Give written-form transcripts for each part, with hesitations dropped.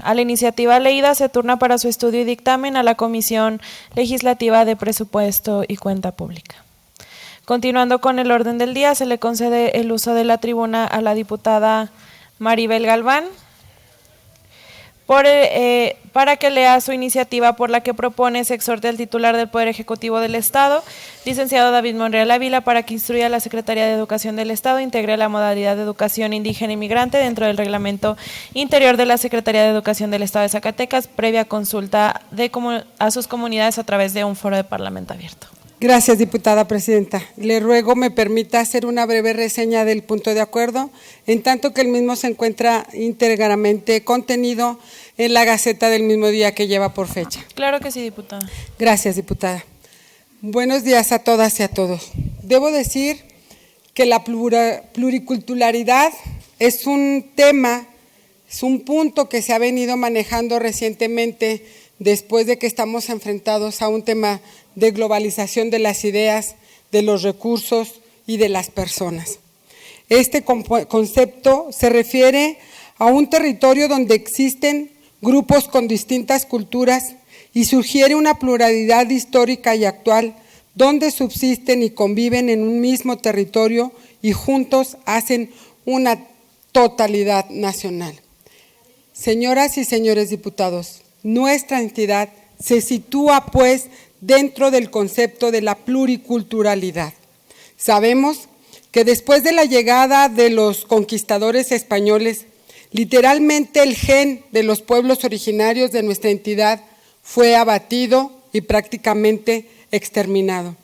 A la iniciativa leída se turna para su estudio y dictamen a la Comisión Legislativa de Presupuesto y Cuenta Pública. Continuando con el orden del día, se le concede el uso de la tribuna a la diputada Maribel Galván para que lea su iniciativa por la que propone se exhorte al titular del Poder Ejecutivo del Estado, licenciado David Monreal Ávila, para que instruya a la Secretaría de Educación del Estado, integre la modalidad de educación indígena y migrante dentro del reglamento interior de la Secretaría de Educación del Estado de Zacatecas, previa consulta a sus comunidades a través de un foro de parlamento abierto. Gracias, diputada presidenta. Le ruego me permita hacer una breve reseña del punto de acuerdo, en tanto que el mismo se encuentra íntegramente contenido en la Gaceta del mismo día que lleva por fecha. Claro que sí, diputada. Gracias, diputada. Buenos días a todas y a todos. Debo decir que la pluriculturalidad es un tema, es un punto que se ha venido manejando recientemente después de que estamos enfrentados a un tema de globalización de las ideas, de los recursos y de las personas. Este concepto se refiere a un territorio donde existen grupos con distintas culturas y sugiere una pluralidad histórica y actual donde subsisten y conviven en un mismo territorio y juntos hacen una totalidad nacional. Señoras y señores diputados, nuestra entidad se sitúa pues dentro del concepto de la pluriculturalidad. Sabemos que después de la llegada de los conquistadores españoles, literalmente el gen de los pueblos originarios de nuestra entidad fue abatido y prácticamente exterminado.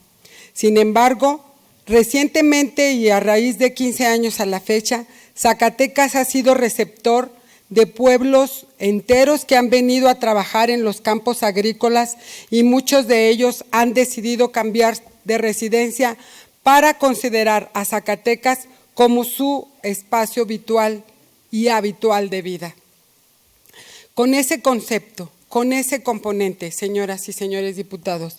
Sin embargo, recientemente y a raíz de 15 años a la fecha, Zacatecas ha sido receptor de pueblos enteros que han venido a trabajar en los campos agrícolas y muchos de ellos han decidido cambiar de residencia para considerar a Zacatecas como su espacio habitual y habitual de vida. Con ese concepto, con ese componente, señoras y señores diputados,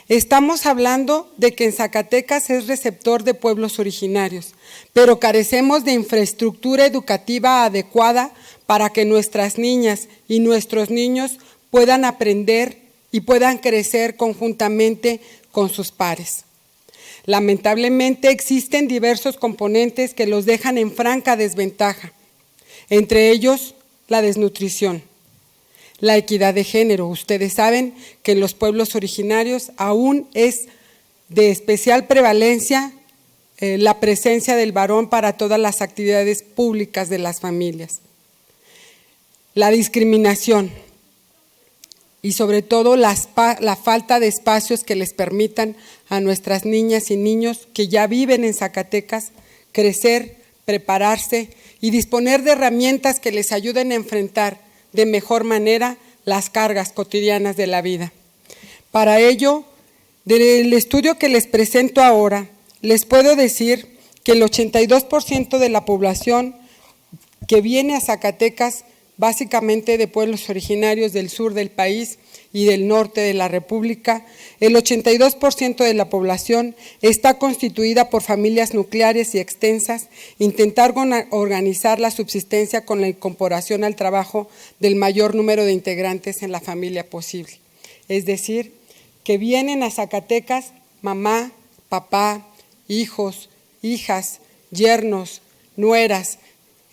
estamos hablando de que en Zacatecas es receptor de pueblos originarios, pero carecemos de infraestructura educativa adecuada para que nuestras niñas y nuestros niños puedan aprender y puedan crecer conjuntamente con sus pares. Lamentablemente existen diversos componentes que los dejan en franca desventaja, entre ellos la desnutrición, la equidad de género. Ustedes saben que en los pueblos originarios aún es de especial prevalencia la presencia del varón para todas las actividades públicas de las familias. La discriminación y sobre todo la falta de espacios que les permitan a nuestras niñas y niños que ya viven en Zacatecas crecer, prepararse y disponer de herramientas que les ayuden a enfrentar de mejor manera las cargas cotidianas de la vida. Para ello, del estudio que les presento ahora, les puedo decir que el 82% de la población que viene a Zacatecas, básicamente de pueblos originarios del sur del país y del norte de la República, el 82% de la población está constituida por familias nucleares y extensas, intentar organizar la subsistencia con la incorporación al trabajo del mayor número de integrantes en la familia posible. Es decir, que vienen a Zacatecas mamá, papá, hijos, hijas, yernos, nueras.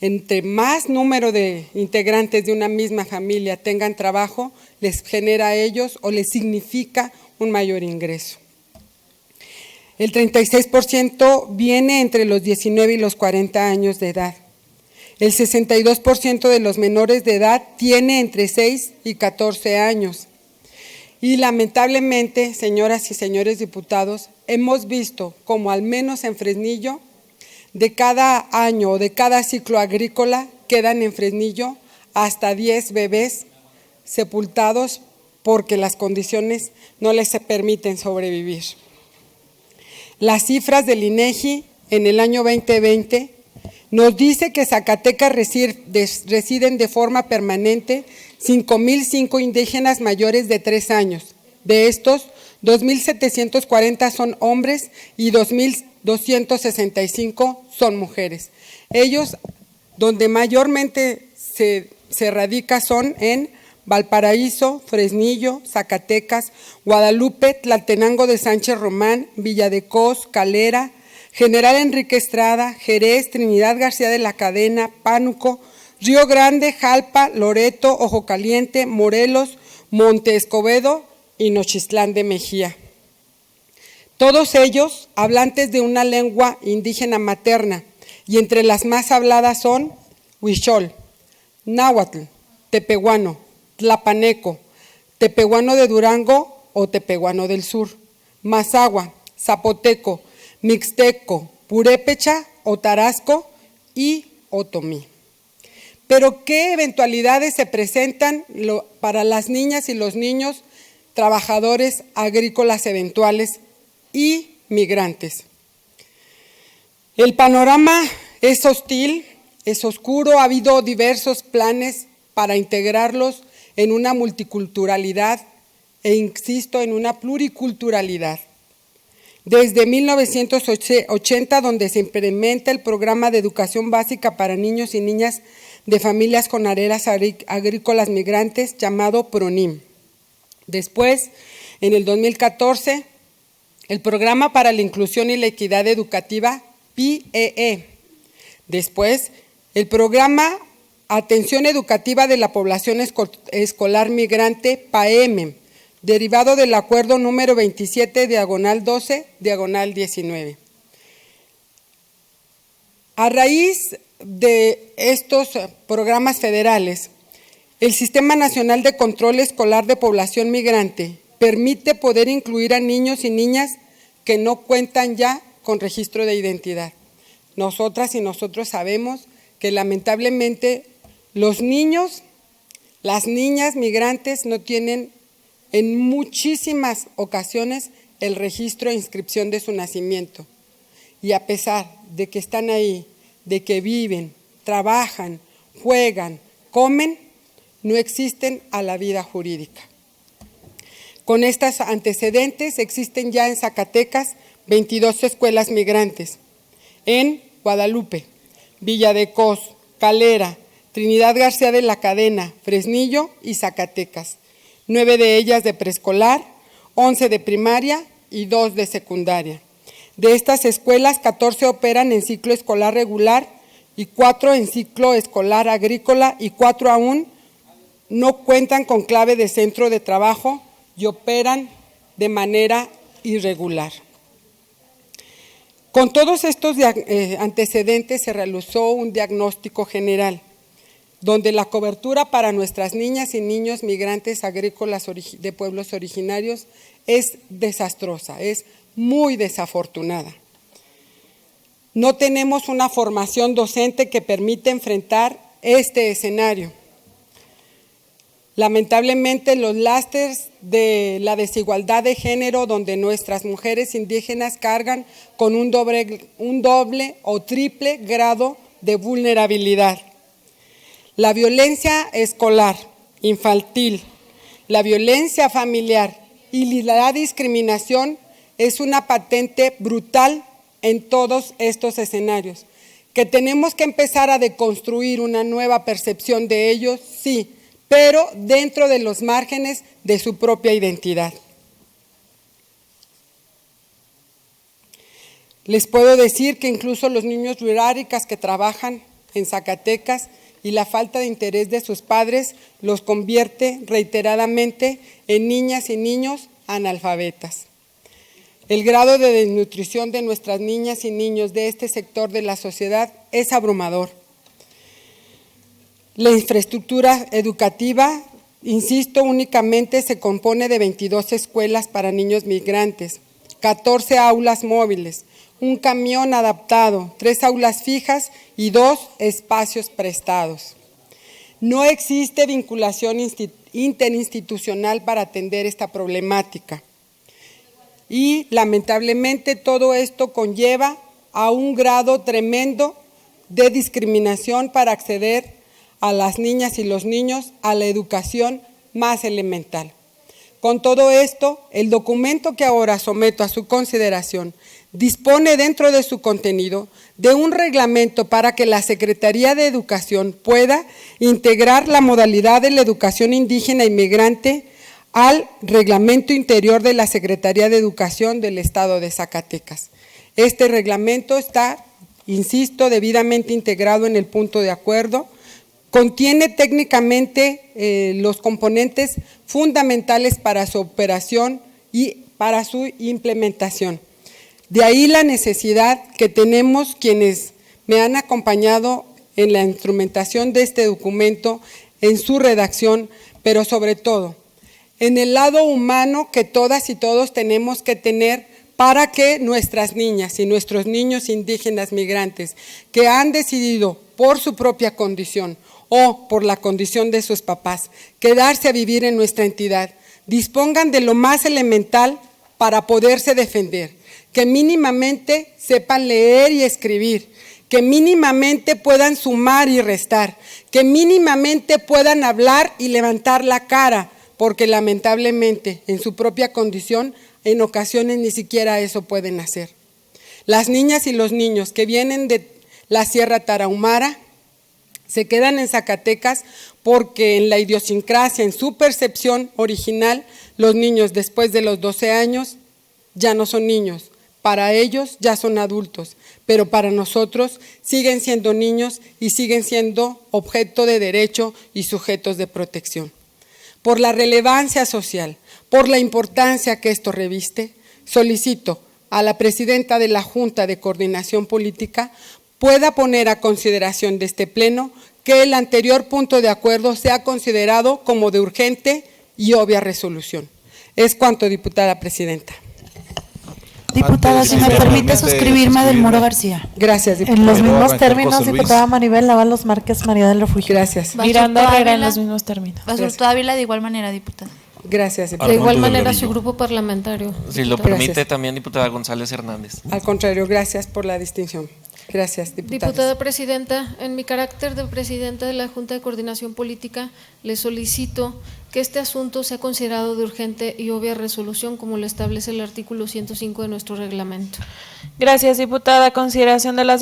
Entre más número de integrantes de una misma familia tengan trabajo, les genera a ellos o les significa un mayor ingreso. El 36% viene entre los 19 y los 40 años de edad. El 62% de los menores de edad tiene entre 6 y 14 años. Y lamentablemente, señoras y señores diputados, hemos visto como al menos en Fresnillo, de cada año o de cada ciclo agrícola quedan en Fresnillo hasta 10 bebés sepultados porque las condiciones no les permiten sobrevivir. Las cifras del INEGI en el año 2020 nos dice que Zacatecas residen de forma permanente 5,005 indígenas mayores de 3 años. De estos, 2,740 son hombres y 2,265 son mujeres. Ellos, donde mayormente se se radica son en Valparaíso, Fresnillo, Zacatecas, Guadalupe, Tlaltenango de Sánchez Román, Villa de Cos, Calera, General Enrique Estrada, Jerez, Trinidad García de la Cadena, Pánuco, Río Grande, Jalpa, Loreto, Ojo Caliente, Morelos, Monte Escobedo y Nochistlán de Mejía. Todos ellos hablantes de una lengua indígena materna, y entre las más habladas son huichol, náhuatl, tepehuano, tlapaneco, tepehuano de Durango o tepehuano del sur, mazahua, zapoteco, mixteco, purépecha o tarasco y otomí. Pero ¿qué eventualidades se presentan para las niñas y los niños trabajadores agrícolas eventuales y migrantes? El panorama es hostil, es oscuro, ha habido diversos planes para integrarlos en una multiculturalidad e insisto, en una pluriculturalidad. Desde 1980, donde se implementa el programa de educación básica para niños y niñas de familias con áreas agrícolas migrantes llamado PRONIM. Después, en el 2014, el Programa para la Inclusión y la Equidad Educativa, PEE. Después, el Programa Atención Educativa de la Población Escolar Migrante, PAEM, derivado del acuerdo número 27, /12, /19. A raíz de estos programas federales, el Sistema Nacional de Control Escolar de Población Migrante permite poder incluir a niños y niñas que no cuentan ya con registro de identidad. Nosotras y nosotros sabemos que lamentablemente los niños, las niñas migrantes no tienen en muchísimas ocasiones el registro e inscripción de su nacimiento. Y a pesar de que están ahí, de que viven, trabajan, juegan, comen, no existen a la vida jurídica. Con estos antecedentes existen ya en Zacatecas 22 escuelas migrantes, en Guadalupe, Villa de Cos, Calera, Trinidad García de la Cadena, Fresnillo y Zacatecas, 9 de ellas de preescolar, 11 de primaria y 2 de secundaria. De estas escuelas, 14 operan en ciclo escolar regular y 4 en ciclo escolar agrícola y 4 aún no cuentan con clave de centro de trabajo y operan de manera irregular. Con todos estos antecedentes se realizó un diagnóstico general, donde la cobertura para nuestras niñas y niños migrantes agrícolas de pueblos originarios es desastrosa, es muy desafortunada. No tenemos una formación docente que permita enfrentar este escenario. Lamentablemente, los lastres de la desigualdad de género, donde nuestras mujeres indígenas cargan con un doble o triple grado de vulnerabilidad. La violencia escolar, infantil, la violencia familiar y la discriminación es una patente brutal en todos estos escenarios, que tenemos que empezar a deconstruir una nueva percepción de ellos, sí, pero dentro de los márgenes de su propia identidad. Les puedo decir que incluso los niños ruráricas que trabajan en Zacatecas y la falta de interés de sus padres los convierte reiteradamente en niñas y niños analfabetas. El grado de desnutrición de nuestras niñas y niños de este sector de la sociedad es abrumador. La infraestructura educativa, insisto, únicamente se compone de 22 escuelas para niños migrantes, 14 aulas móviles, un camión adaptado, 3 aulas fijas y 2 espacios prestados. No existe vinculación interinstitucional para atender esta problemática. Y lamentablemente todo esto conlleva a un grado tremendo de discriminación para acceder a las niñas y los niños a la educación más elemental. Con todo esto, el documento que ahora someto a su consideración, dispone dentro de su contenido de un reglamento para que la Secretaría de Educación pueda integrar la modalidad de la educación indígena y migrante al reglamento interior de la Secretaría de Educación del Estado de Zacatecas. Este reglamento está, insisto, debidamente integrado en el punto de acuerdo, contiene técnicamente los componentes fundamentales para su operación y para su implementación. De ahí la necesidad que tenemos quienes me han acompañado en la instrumentación de este documento, en su redacción, pero sobre todo en el lado humano que todas y todos tenemos que tener para que nuestras niñas y nuestros niños indígenas migrantes que han decidido por su propia condición o por la condición de sus papás quedarse a vivir en nuestra entidad, dispongan de lo más elemental para poderse defender, que mínimamente sepan leer y escribir, que mínimamente puedan sumar y restar, que mínimamente puedan hablar y levantar la cara, porque lamentablemente en su propia condición en ocasiones ni siquiera eso pueden hacer. Las niñas y los niños que vienen de la Sierra Tarahumara se quedan en Zacatecas porque en la idiosincrasia, en su percepción original, los niños después de los 12 años ya no son niños, para ellos ya son adultos, pero para nosotros siguen siendo niños y siguen siendo objeto de derecho y sujetos de protección. Por la relevancia social, por la importancia que esto reviste, solicito a la presidenta de la Junta de Coordinación Política pueda poner a consideración de este Pleno que el anterior punto de acuerdo sea considerado como de urgente y obvia resolución. Es cuanto, diputada presidenta. Diputada, si me permite suscribirme del Moro García. Gracias, diputada. En los mismos términos, diputada Maribel Ábalos Márquez María del Refugio. Gracias. Miranda Herrera en los mismos términos. Basurto Ávila de igual manera, diputada. Gracias, diputada. De igual manera su grupo parlamentario. Si lo diputada. permite Gracias. también, diputada González Hernández. Al contrario, gracias por la distinción. Gracias, diputada. Diputada presidenta, en mi carácter de presidenta de la Junta de Coordinación Política, le solicito que este asunto sea considerado de urgente y obvia resolución, como lo establece el artículo 105 de nuestro reglamento. Gracias, diputada. Consideración de las